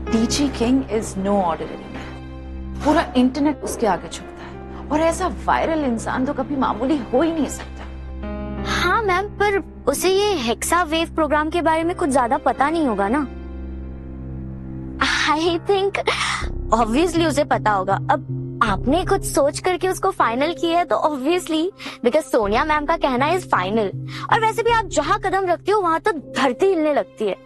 DG king is no ordinary man. पूरा internet उसके आगे झुकता है और ऐसा वायरल इंसान तो कभी मामूली हो ही नहीं सकता। हाँ मैम, पर उसे ये हेक्सा वेव प्रोग्राम के बारे में कुछ ज्यादा पता नहीं होगा ना। आई थिंक ऑब्वियसली उसे पता होगा। अब आपने कुछ सोच करके उसको फाइनल किया है तो ऑब्वियसली बिकॉज सोनिया मैम का कहना इज फाइनल। और वैसे भी आप जहाँ कदम रखती हो वहां तो धरती हिलने लगती है।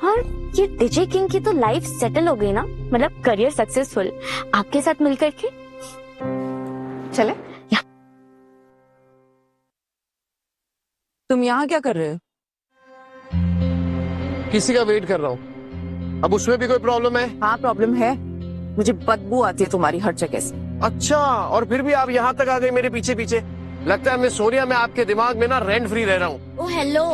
और ये डीजे किंग की तो लाइफ सेटल हो गई ना, मतलब करियर सक्सेसफुल आपके साथ मिलकर के। चले या। तुम यहाँ क्या कर रहे हो? किसी का वेट कर रहा हूँ। अब उसमें भी कोई प्रॉब्लम है? हाँ प्रॉब्लम है, मुझे बदबू आती है तुम्हारी हर जगह से। अच्छा, और फिर भी आप यहाँ तक आ गई मेरे पीछे पीछे। लगता है मिस सोनिया, मैं आपके दिमाग में ना रेंट फ्री रह रहा हूँ। ओ हेलो,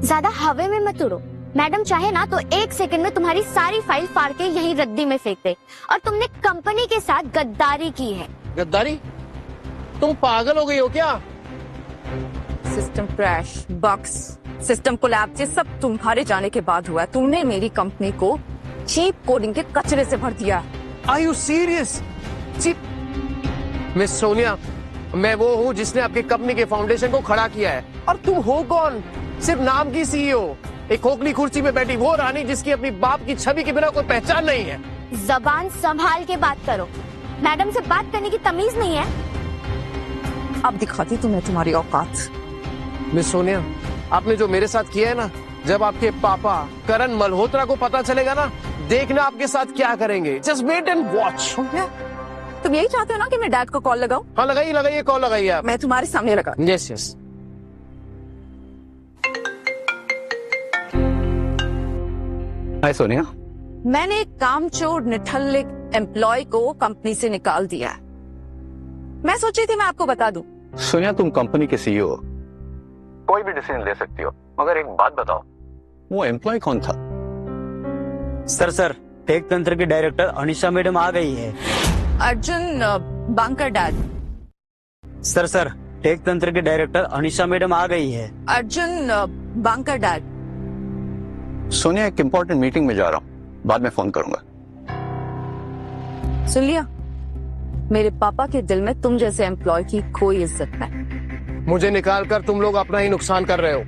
ज्यादा हवा में मत उड़ो। मैडम चाहे ना तो 1 सेकंड में तुम्हारी सारी फाइल फाड़ के यहीं रद्दी में फेंक दे। और तुमने कंपनी के साथ गद्दारी की है। गद्दारी? तुम पागल हो गई हो क्या? System crash, bugs, system collapse, ये सब तुम्हारे जाने के बाद हुआ। तुमने मेरी कंपनी को चीप कोडिंग के कचरे से भर दिया। Are you serious? Cheap? Miss Sonia, मैं वो हूँ जिसने आपकी कंपनी के फाउंडेशन को खड़ा किया है। और तुम हो कौन? सिर्फ नाम की सीईओ, एक खोखली कुर्सी पे बैठी वो रानी जिसकी अपनी बाप की छवि के बिना कोई पहचान नहीं है। जबान संभाल के बात करो, मैडम से बात करने की तमीज नहीं है। अब दिखाती तुम्हें तुम्हारी औकात। मिस सोनिया, आपने जो मेरे साथ किया है ना, जब आपके पापा करण मल्होत्रा को पता चलेगा ना, देखना आपके साथ क्या करेंगे। Just wait and watch. तुम यही चाहते हो ना कि मैं डैड को कॉल लगाऊं? हाँ लगाइए कॉल लगाइए आप। मैं तुम्हारे सामने लगा। Yes yes. हाय सोनिया। मैंने एक कामचोर निठल्ले एम्प्लॉय को कंपनी से निकाल दिया है। मैं सोची थी मैं आपको बता दूं। सोनिया, तुम कंपनी के सीईओ हो, कोई भी डिसीजन ले सकती हो, मगर एक बात बताओ, वो एम्प्लॉय कौन था? सर टेक तंत्र की डायरेक्टर अनिशा मैडम आ गई है। अर्जुन बांकर डैड। सर टेक तंत्र के डायरेक्टर अनिशा मैडम आ गई है। अर्जुन बांकर डैड। सोनिया, एक इम्पोर्टेंट मीटिंग में जा रहा हूँ, बाद में फोन करूंगा। सुन लिया, मेरे पापा के दिल में तुम जैसे एम्प्लॉय की कोई इज्जत नहीं। मुझे निकाल कर तुम लोग अपना ही नुकसान कर रहे हो।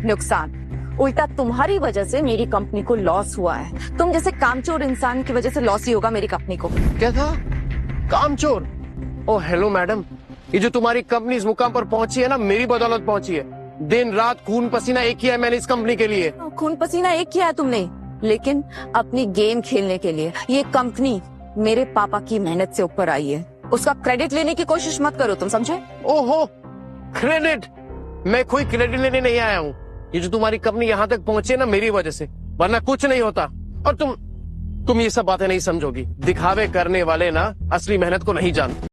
नुकसान? उल्टा तुम्हारी वजह से मेरी कंपनी को लॉस हुआ है। तुम जैसे कामचोर इंसान की वजह से लॉस ही होगा मेरी कंपनी को। क्या था? कामचोर? ओह हेलो मैडम, ये जो तुम्हारी कंपनी इस मुकाम पर पहुंची है ना, मेरी बदौलत पहुंची है। दिन रात खून पसीना एक किया है मैंने इस कंपनी के लिए। खून पसीना एक किया है तुमने, लेकिन अपनी गेम खेलने के लिए। ये कंपनी मेरे पापा की मेहनत से ऊपर आई है, उसका क्रेडिट लेने की कोशिश मत करो, तुम समझे? ओहो, क्रेडिट? मैं कोई क्रेडिट लेने नहीं आया हूँ। ये जो तुम्हारी कंपनी यहाँ तक पहुंची है ना, मेरी वजह से, वरना कुछ नहीं होता। और तुम ये सब बातें नहीं समझोगी। दिखावे करने वाले ना असली मेहनत को नहीं जानते।